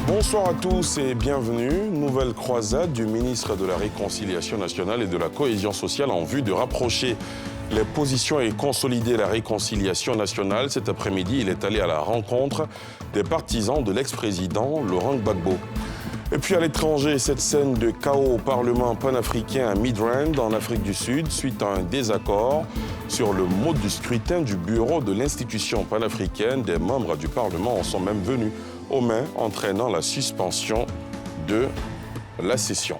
Bonsoir à tous et bienvenue. Nouvelle croisade du ministre de la Réconciliation nationale et de la Cohésion sociale en vue de rapprocher les positions et consolider la réconciliation nationale. Cet après-midi, il est allé à la rencontre des partisans de l'ex-président Laurent Gbagbo. Et puis à l'étranger, cette scène de chaos au Parlement panafricain à Midrand, en Afrique du Sud, suite à un désaccord sur le mode du scrutin du bureau de l'institution panafricaine. Des membres du Parlement en sont même venus aux mains, entraînant la suspension de la session.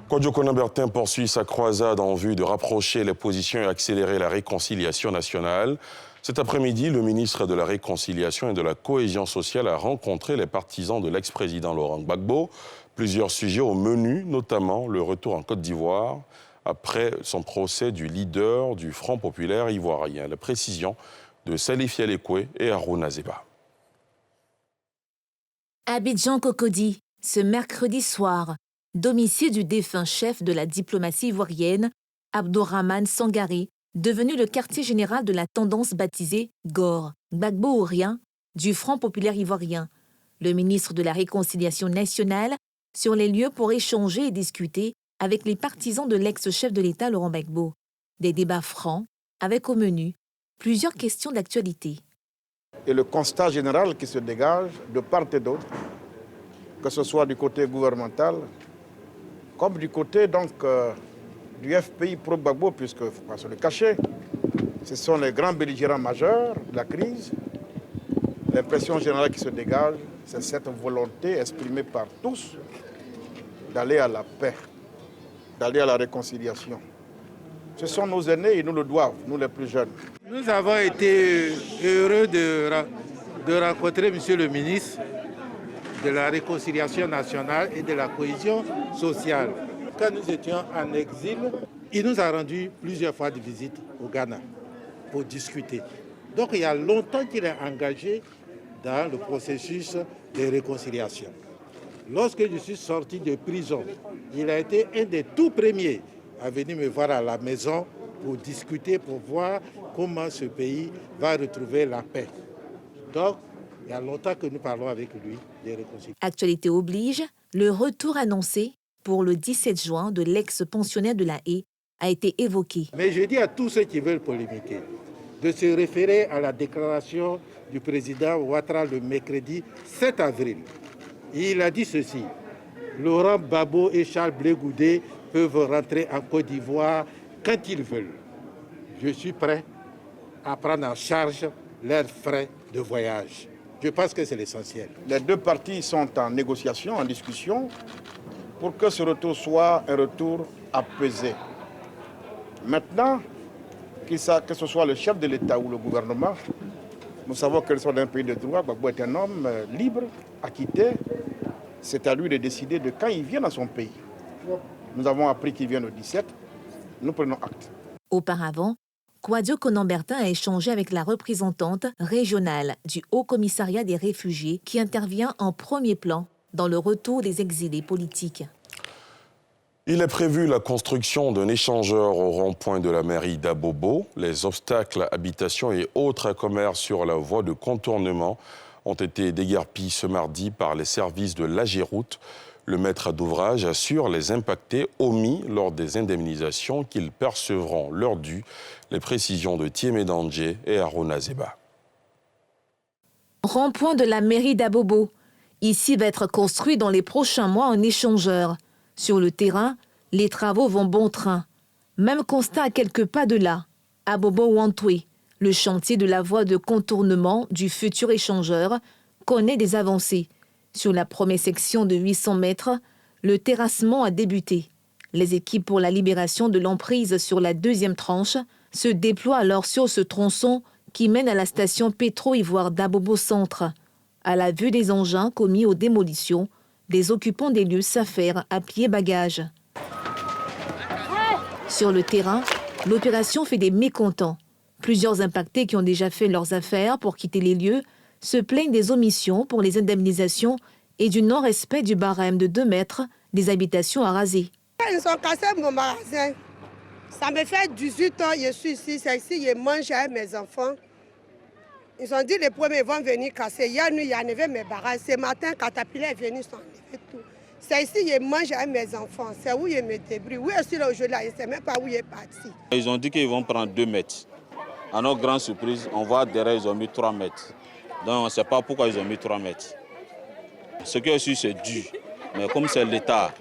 Kwadwo Konan-Bertin poursuit sa croisade en vue de rapprocher les positions et accélérer la réconciliation nationale. Cet après-midi, le ministre de la Réconciliation et de la Cohésion sociale a rencontré les partisans de l'ex-président Laurent Gbagbo. Plusieurs sujets au menu, notamment le retour en Côte d'Ivoire après son procès du leader du Front populaire ivoirien. La précision de Salif Yalekwe et Harouna Zeba. Abidjan Cocody, ce mercredi soir, domicile du défunt chef de la diplomatie ivoirienne, Abdourahmane Sangari, devenu le quartier général de la tendance baptisée GOR, Gbagbo ou rien, du Front populaire ivoirien. Le ministre de la Réconciliation nationale sur les lieux pour échanger et discuter avec les partisans de l'ex-chef de l'État Laurent Gbagbo. Des débats francs avec au menu plusieurs questions d'actualité. Et le constat général qui se dégage de part et d'autre, que ce soit du côté gouvernemental, comme du côté du FPI pro-Gbagbo, puisque il ne faut pas se le cacher, ce sont les grands belligérants majeurs de la crise. L'impression générale qui se dégage, c'est cette volonté exprimée par tous d'aller à la paix, d'aller à la réconciliation. Ce sont nos aînés et nous le doivent, nous les plus jeunes. Nous avons été heureux de rencontrer M. le ministre de la Réconciliation nationale et de la Cohésion sociale. Quand nous étions en exil, il nous a rendu plusieurs fois de visite au Ghana pour discuter. Donc il y a longtemps qu'il est engagé dans le processus de réconciliation. Lorsque je suis sorti de prison, il a été un des tout premiers à venir me voir à la maison pour discuter, pour voir comment ce pays va retrouver la paix. Donc, il y a longtemps que nous parlons avec lui de réconciliation. Actualité oblige, le retour annoncé pour le 17 juin de l'ex-pensionnaire de la Haye a été évoqué. Mais je dis à tous ceux qui veulent polémiquer de se référer à la déclaration du président Ouattara le mercredi 7 avril. Il a dit ceci: Laurent Gbagbo et Charles Blé Goudé peuvent rentrer en Côte d'Ivoire quand ils veulent. Je suis prêt à prendre en charge leurs frais de voyage. Je pense que c'est l'essentiel. Les deux parties sont en négociation, en discussion, pour que ce retour soit un retour apaisé. Maintenant, que ce soit le chef de l'État ou le gouvernement, nous savons qu'ils sont d'un pays de droit. Gbagbo est un homme libre, acquitté. C'est à lui de décider de quand il vient dans son pays. Nous avons appris qu'il vient le 17. Nous prenons acte. Auparavant, Kwadwo Konan-Bertin a échangé avec la représentante régionale du Haut-Commissariat des réfugiés qui intervient en premier plan dans le retour des exilés politiques. Il est prévu la construction d'un échangeur au rond-point de la mairie d'Abobo. Les obstacles, habitations et autres commerces sur la voie de contournement ont été déguerpis ce mardi par les services de l'AGEROUTE. Le maître d'ouvrage assure les impactés omis lors des indemnisations qu'ils percevront leur dû. Les précisions de Thiemé Dandje et Harouna Zeba. Rond-point de la mairie d'Abobo. Ici va être construit dans les prochains mois un échangeur. Sur le terrain, les travaux vont bon train. Même constat à quelques pas de là. Abobo-Wantwe, le chantier de la voie de contournement du futur échangeur, connaît des avancées. Sur la première section de 800 mètres, le terrassement a débuté. Les équipes pour la libération de l'emprise sur la deuxième tranche se déploient alors sur ce tronçon qui mène à la station Pétro-Ivoire d'Abobo Centre. À la vue des engins commis aux démolitions, les occupants des lieux s'affairent à pied bagages. Sur le terrain, l'opération fait des mécontents. Plusieurs impactés qui ont déjà fait leurs affaires pour quitter les lieux se plaignent des omissions pour les indemnisations et du non-respect du barème de 2 mètres des habitations à raser. Ils ont cassé mon magasin. Ça me fait 18 ans que je suis ici. C'est ici que je mange avec mes enfants. Ils ont dit les premiers vont venir casser. Hier nuit, il y en avait mes barages. Ce matin, Caterpillar est venu s'enlever tout. C'est ici que je mange avec mes enfants. C'est où je me débrouille. Où est-ce que aujourd'hui, je ne sais même pas où il est parti. Ils ont dit qu'ils vont prendre 2 mètres. À notre grande surprise, on voit derrière, ils ont mis 3 mètres. Donc on ne sait pas pourquoi ils ont mis 3 mètres. Ce qui est sûr, c'est dû. Mais comme c'est l'État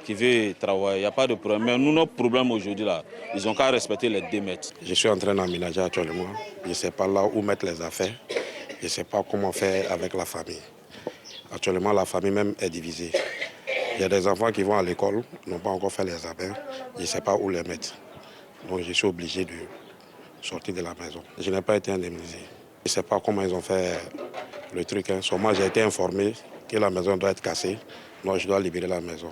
qui veut travailler, il n'y a pas de problème. Mais nous, notre problème aujourd'hui, là, ils n'ont qu'à respecter les 2 mètres. Je suis en train d'emménager actuellement. Je ne sais pas là où mettre les affaires. Je ne sais pas comment faire avec la famille. Actuellement, la famille même est divisée. Il y a des enfants qui vont à l'école, n'ont pas encore fait les affaires. Je ne sais pas où les mettre. Donc je suis obligé de sortir de la maison. Je n'ai pas été indemnisé. Je ne sais pas comment ils ont fait le truc. Seulement, j'ai été informé que la maison doit être cassée. Donc je dois libérer la maison.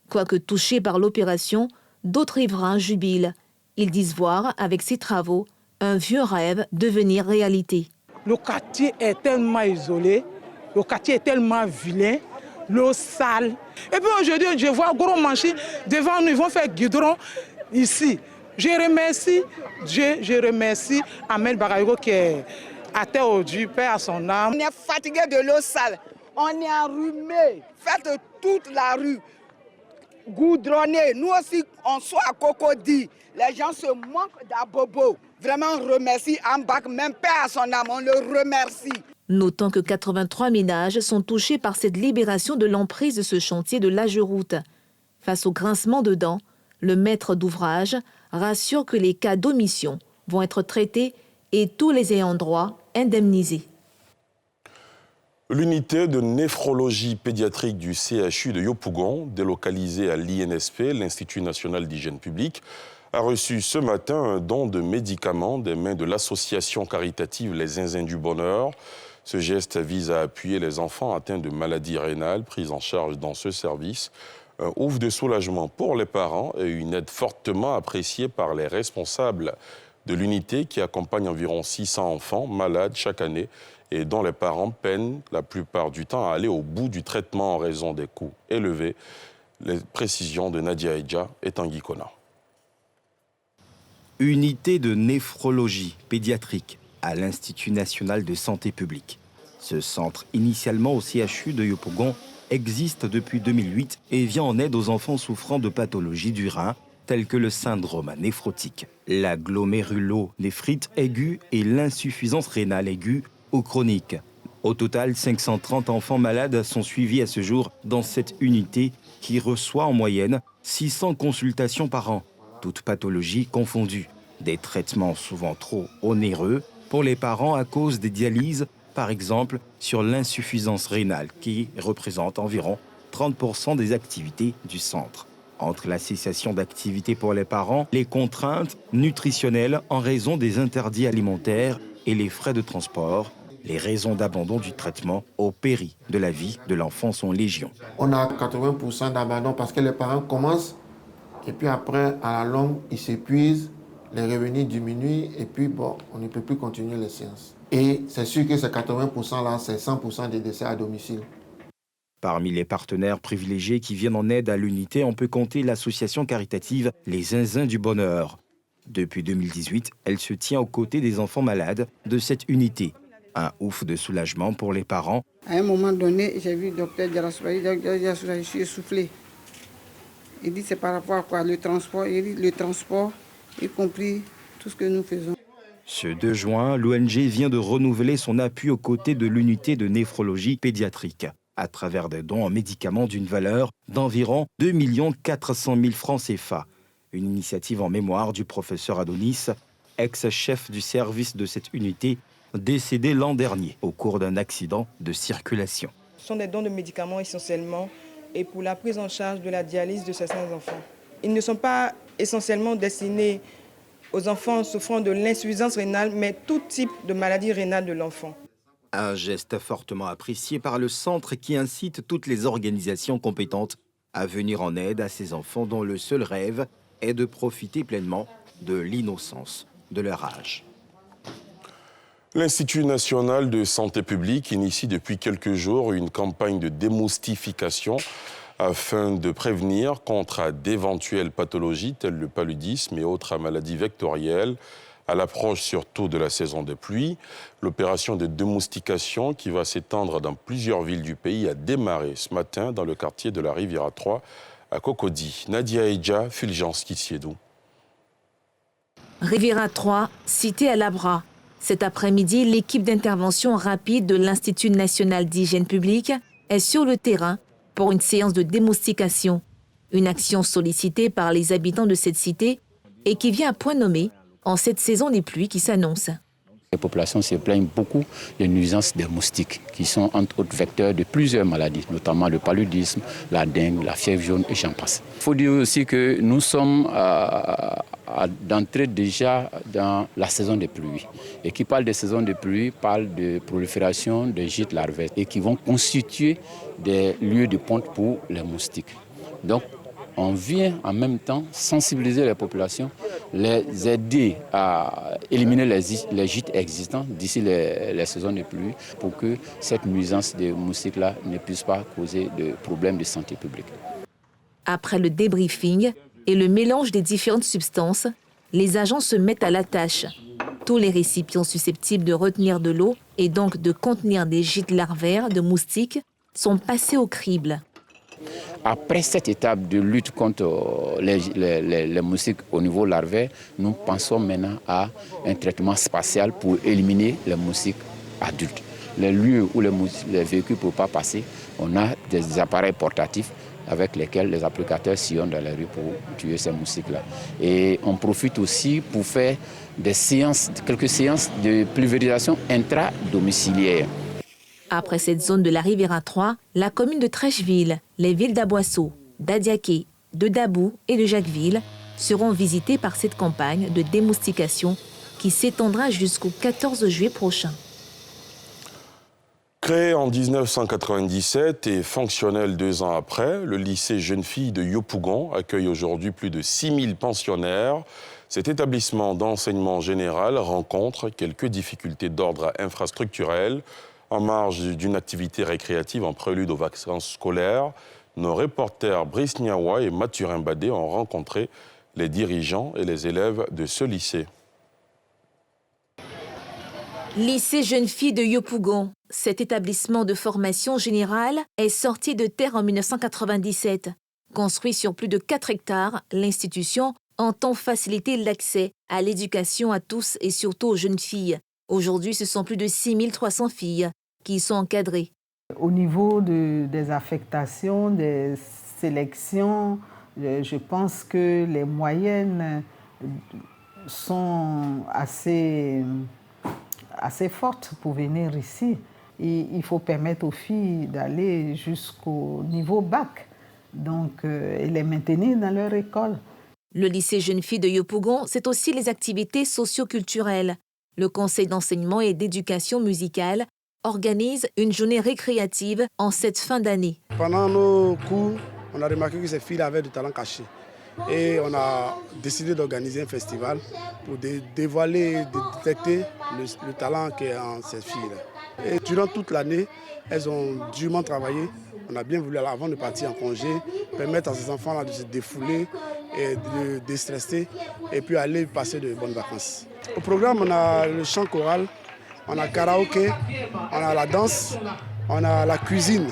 Quoique touchés par l'opération, d'autres riverains jubilent. Ils disent voir, avec ces travaux, un vieux rêve devenir réalité. Le quartier est tellement isolé, le quartier est tellement vilain, l'eau sale. Et puis aujourd'hui, je vois gros machines devant nous, ils vont faire goudron ici. Je remercie Dieu, je remercie Ahmed Bagayogo qui est à terre aujourd'hui, paix à son âme. On est fatigué de l'eau sale, on est enrhumé. Faites toute la rue goudronner. Nous aussi, on soit à Cocody. Les gens se manquent d'Abobo. Vraiment, on remercie Ambak, même paix à son âme, on le remercie. Notons que 83 ménages sont touchés par cette libération de l'emprise de ce chantier de l'Ageroute. Face au grincement de dents, le maître d'ouvrage rassure que les cas d'omission vont être traités et tous les ayants droit indemnisés. L'unité de néphrologie pédiatrique du CHU de Yopougon, délocalisée à l'INSP, l'Institut national d'hygiène publique, a reçu ce matin un don de médicaments des mains de l'association caritative Les Zinzins du Bonheur. Ce geste vise à appuyer les enfants atteints de maladies rénales pris en charge dans ce service. Un ouf de soulagement pour les parents et une aide fortement appréciée par les responsables de l'unité qui accompagne environ 600 enfants malades chaque année et dont les parents peinent la plupart du temps à aller au bout du traitement en raison des coûts élevés. Les précisions de Nadia Edja et Tanguy Kona. Unité de néphrologie pédiatrique à l'Institut national de santé publique. Ce centre, initialement au CHU de Yopougon, existe depuis 2008 et vient en aide aux enfants souffrant de pathologies du rein, telles que le syndrome néphrotique, la glomérulonéphrite aiguë et l'insuffisance rénale aiguë ou chronique. Au total, 530 enfants malades sont suivis à ce jour dans cette unité qui reçoit en moyenne 600 consultations par an, toutes pathologies confondues. Des traitements souvent trop onéreux pour les parents à cause des dialyses, par exemple sur l'insuffisance rénale qui représente environ 30% des activités du centre. Entre la cessation d'activité pour les parents, les contraintes nutritionnelles en raison des interdits alimentaires et les frais de transport, les raisons d'abandon du traitement au péril de la vie de l'enfant sont légion. On a 80% d'abandon parce que les parents commencent et puis après, à la longue, ils s'épuisent, les revenus diminuent et puis bon, on ne peut plus continuer les séances. Et c'est sûr que ces 80%-là, c'est 100% des décès à domicile. Parmi les partenaires privilégiés qui viennent en aide à l'unité, on peut compter l'association caritative Les Zinzins du Bonheur. Depuis 2018, elle se tient aux côtés des enfants malades de cette unité. Un ouf de soulagement pour les parents. À un moment donné, j'ai vu le docteur Diarassoulaye, je suis essoufflé. Il dit c'est par rapport à quoi? Le transport, il dit le transport, y compris tout ce que nous faisons. Ce 2 juin, l'ONG vient de renouveler son appui aux côtés de l'unité de néphrologie pédiatrique, à travers des dons en médicaments d'une valeur d'environ 2 400 000 francs CFA. Une initiative en mémoire du professeur Adonis, ex-chef du service de cette unité, décédé l'an dernier au cours d'un accident de circulation. Ce sont des dons de médicaments essentiellement et pour la prise en charge de la dialyse de certains enfants. Ils ne sont pas essentiellement destinés aux enfants souffrant de l'insuffisance rénale, mais tout type de maladie rénale de l'enfant. Un geste fortement apprécié par le centre qui incite toutes les organisations compétentes à venir en aide à ces enfants dont le seul rêve est de profiter pleinement de l'innocence de leur âge. L'Institut national de santé publique initie depuis quelques jours une campagne de démoustification afin de prévenir contre d'éventuelles pathologies telles le paludisme et autres maladies vectorielles. À l'approche surtout de la saison des pluies, l'opération de démoustication qui va s'étendre dans plusieurs villes du pays a démarré ce matin dans le quartier de la Riviera 3 à Cocody. Nadia Eja, Fulgence Kissiedou. Riviera 3, cité à Labra. Cet après-midi, l'équipe d'intervention rapide de l'Institut national d'hygiène publique est sur le terrain pour une séance de démoustication. Une action sollicitée par les habitants de cette cité et qui vient à point nommé en cette saison des pluies qui s'annonce. Les populations se plaignent beaucoup des nuisances des moustiques qui sont entre autres vecteurs de plusieurs maladies, notamment le paludisme, la dengue, la fièvre jaune et j'en passe. Il faut dire aussi que nous sommes d'entrée déjà dans la saison des pluies. Et qui parle de saison des pluies parle de prolifération des gîtes larvaires et qui vont constituer des lieux de ponte pour les moustiques. Donc, on vient en même temps sensibiliser les populations, les aider à éliminer les gîtes existants d'ici les saisons de pluie pour que cette nuisance de moustiques-là ne puisse pas causer de problèmes de santé publique. Après le débriefing et le mélange des différentes substances, les agents se mettent à la tâche. Tous les récipients susceptibles de retenir de l'eau et donc de contenir des gîtes larvaires de moustiques sont passés au crible. Après cette étape de lutte contre les moustiques au niveau larvaire, nous pensons maintenant à un traitement spatial pour éliminer les moustiques adultes. Les lieux où les véhicules ne peuvent pas passer, on a des appareils portatifs avec lesquels les applicateurs sillonnent dans les rues pour tuer ces moustiques-là. Et on profite aussi pour faire quelques séances de pulvérisation intra-domiciliaire. Après cette zone de la Riviera 3, la commune de Trècheville, les villes d'Aboisseau, d'Adiaké, de Dabou et de Jacquesville seront visitées par cette campagne de démoustication qui s'étendra jusqu'au 14 juillet prochain. Créé en 1997 et fonctionnel 2 ans après, le lycée Jeunes Filles de Yopougon accueille aujourd'hui plus de 6000 pensionnaires. Cet établissement d'enseignement général rencontre quelques difficultés d'ordre infrastructurel. En marge d'une activité récréative en prélude aux vacances scolaires, nos reporters Brice Niawa et Mathurin Badé ont rencontré les dirigeants et les élèves de ce lycée. Lycée Jeunes Filles de Yopougon. Cet établissement de formation générale est sorti de terre en 1997. Construit sur plus de 4 hectares, l'institution entend faciliter l'accès à l'éducation à tous et surtout aux jeunes filles. Aujourd'hui, ce sont plus de 6300 filles qui sont encadrées. Au niveau des affectations, des sélections, je pense que les moyennes sont assez fortes pour venir ici. Et il faut permettre aux filles d'aller jusqu'au niveau bac, donc, et les maintenir dans leur école. Le lycée Jeunes Filles de Yopougon, c'est aussi les activités socio-culturelles. Le conseil d'enseignement et d'éducation musicale organise une journée récréative en cette fin d'année. Pendant nos cours, on a remarqué que ces filles avaient du talent caché. Et on a décidé d'organiser un festival pour dévoiler, détecter le talent qui est en ces filles-là. Et durant toute l'année, elles ont durement travaillé. On a bien voulu, avant de partir en congé, permettre à ces enfants-là de se défouler et de déstresser et puis aller passer de bonnes vacances. Au programme, on a le chant choral, on a karaoké, on a la danse, on a la cuisine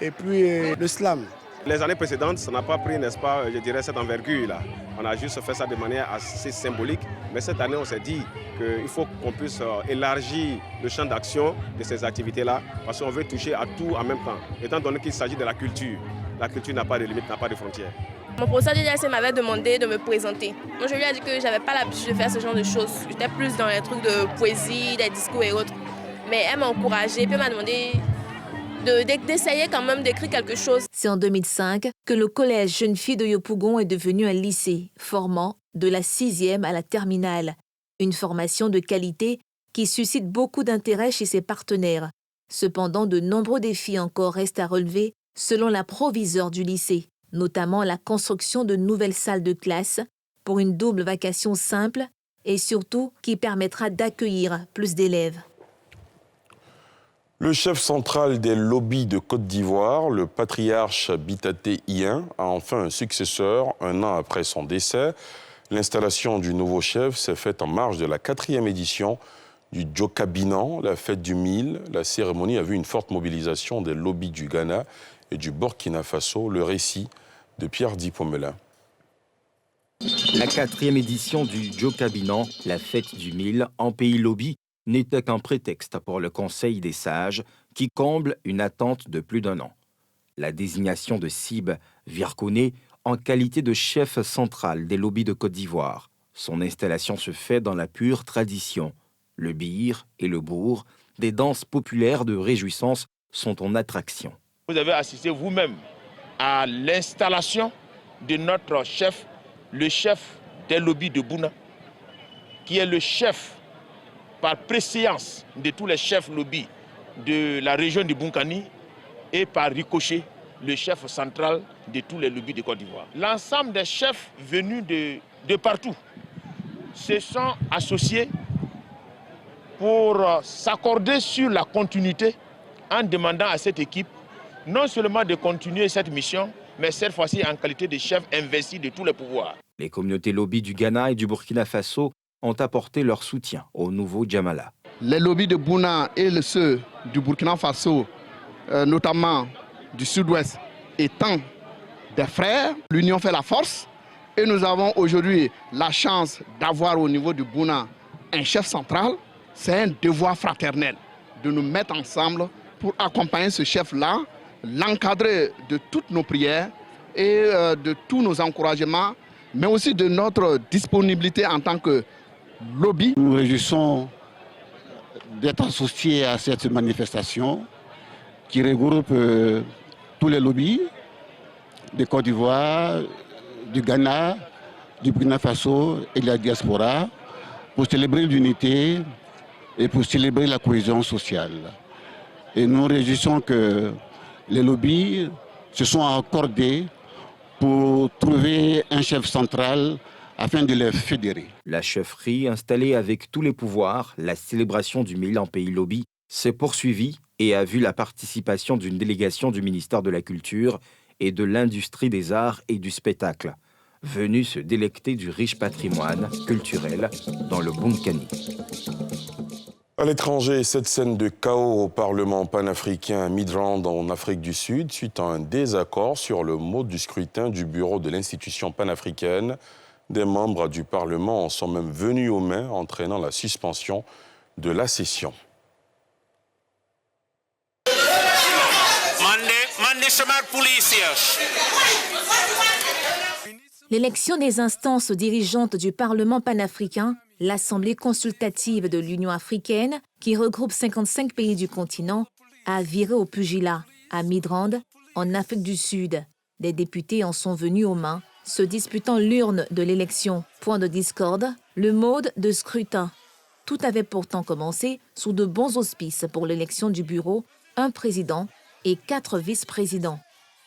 et puis le slam. Les années précédentes, ça n'a pas pris, n'est-ce pas, je dirais, cette envergure-là. On a juste fait ça de manière assez symbolique. Mais cette année, on s'est dit qu'il faut qu'on puisse élargir le champ d'action de ces activités-là parce qu'on veut toucher à tout en même temps, étant donné qu'il s'agit de la culture. La culture n'a pas de limite, n'a pas de frontières. Mon professeur DJC m'avait demandé de me présenter. Moi, je lui ai dit que je n'avais pas l'habitude de faire ce genre de choses. J'étais plus dans les trucs de poésie, des discours et autres. Mais elle m'a encouragée, puis elle m'a demandé d'essayer quand même d'écrire quelque chose. C'est en 2005 que le collège Jeunes Filles de Yopougon est devenu un lycée, formant de la 6e à la terminale. Une formation de qualité qui suscite beaucoup d'intérêt chez ses partenaires. Cependant, de nombreux défis encore restent à relever selon la proviseure du lycée, notamment la construction de nouvelles salles de classe pour une double vacation simple et surtout qui permettra d'accueillir plus d'élèves. Le chef central des lobbies de Côte d'Ivoire, le patriarche Bitaté Ien, a enfin un successeur 1 an après son décès. L'installation du nouveau chef s'est faite en marge de la 4e édition du Djokabinan, la fête du Mil. La cérémonie a vu une forte mobilisation des lobbies du Ghana et du Burkina Faso. Le récit de Pierre Dipomelin. La 4e édition du Djokabinan, la fête du Mil, en pays lobby, n'était qu'un prétexte pour le Conseil des sages qui comble une attente de plus d'1 an. La désignation de Sib Virkone en qualité de chef central des lobbies de Côte d'Ivoire. Son installation se fait dans la pure tradition. Le bir et le bourg, des danses populaires de réjouissance, sont en attraction. Vous avez assisté vous-même à l'installation de notre chef, le chef des lobbies de Bouna, qui est le chef par préséance de tous les chefs lobbies de la région du Bunkani et par ricochet, le chef central de tous les lobbies de Côte d'Ivoire. L'ensemble des chefs venus de partout se sont associés pour s'accorder sur la continuité en demandant à cette équipe non seulement de continuer cette mission, mais cette fois-ci en qualité de chef investi de tous les pouvoirs. Les communautés lobbies du Ghana et du Burkina Faso ont apporté leur soutien au nouveau Djamala. Les lobbies de Bouna et ceux du Burkina Faso, notamment du sud-ouest, étant des frères, l'union fait la force. Et nous avons aujourd'hui la chance d'avoir au niveau du Bouna un chef central. C'est un devoir fraternel de nous mettre ensemble pour accompagner ce chef-là, l'encadrer de toutes nos prières et de tous nos encouragements, mais aussi de notre disponibilité en tant que lobby. Nous nous réjouissons d'être associés à cette manifestation qui regroupe tous les lobbies de Côte d'Ivoire, du Ghana, du Burkina Faso et de la diaspora pour célébrer l'unité et pour célébrer la cohésion sociale. Et nous nous réjouissons que les lobbies se sont accordés pour trouver un chef central afin de les fédérer. La chefferie installée avec tous les pouvoirs, la célébration du Mil en pays lobby, s'est poursuivie et a vu la participation d'une délégation du ministère de la Culture et de l'Industrie des Arts et du Spectacle, venue se délecter du riche patrimoine culturel dans le Bunkani. À l'étranger, cette scène de chaos au Parlement panafricain à Midrand en Afrique du Sud suite à un désaccord sur le mode du scrutin du bureau de l'institution panafricaine. Des membres du Parlement en sont même venus aux mains, entraînant la suspension de la session. L'élection des instances dirigeantes du Parlement panafricain, l'Assemblée consultative de l'Union africaine, qui regroupe 55 pays du continent, a viré au pugilat, à Midrand, en Afrique du Sud. Des députés en sont venus aux mains, se disputant l'urne de l'élection. Point de discorde, le mode de scrutin. Tout avait pourtant commencé sous de bons auspices pour l'élection du bureau, un président et 4 vice-présidents.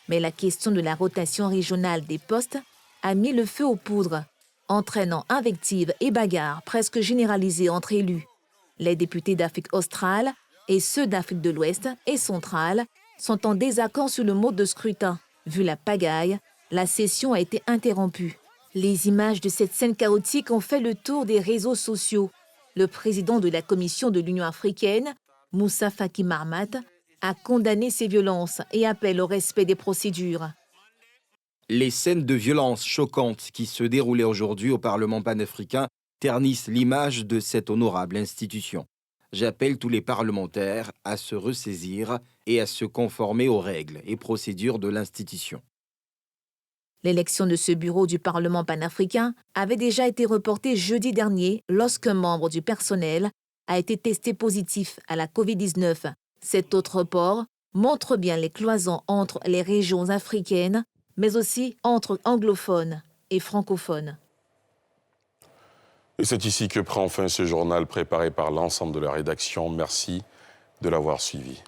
Mais la question de la rotation régionale des postes a mis le feu aux poudres, entraînant invectives et bagarres presque généralisées entre élus. Les députés d'Afrique australe et ceux d'Afrique de l'Ouest et centrale sont en désaccord sur le mode de scrutin. Vu la pagaille, la session a été interrompue. Les images de cette scène chaotique ont fait le tour des réseaux sociaux. Le président de la Commission de l'Union africaine, Moussa Faki Mahamat, a condamné ces violences et appelle au respect des procédures. Les scènes de violence choquantes qui se déroulaient aujourd'hui au Parlement panafricain ternissent l'image de cette honorable institution. J'appelle tous les parlementaires à se ressaisir et à se conformer aux règles et procédures de l'institution. L'élection de ce bureau du Parlement panafricain avait déjà été reportée jeudi dernier lorsqu'un membre du personnel a été testé positif à la Covid-19. Cet autre report montre bien les cloisons entre les régions africaines, mais aussi entre anglophones et francophones. Et c'est ici que prend fin ce journal préparé par l'ensemble de la rédaction. Merci de l'avoir suivi.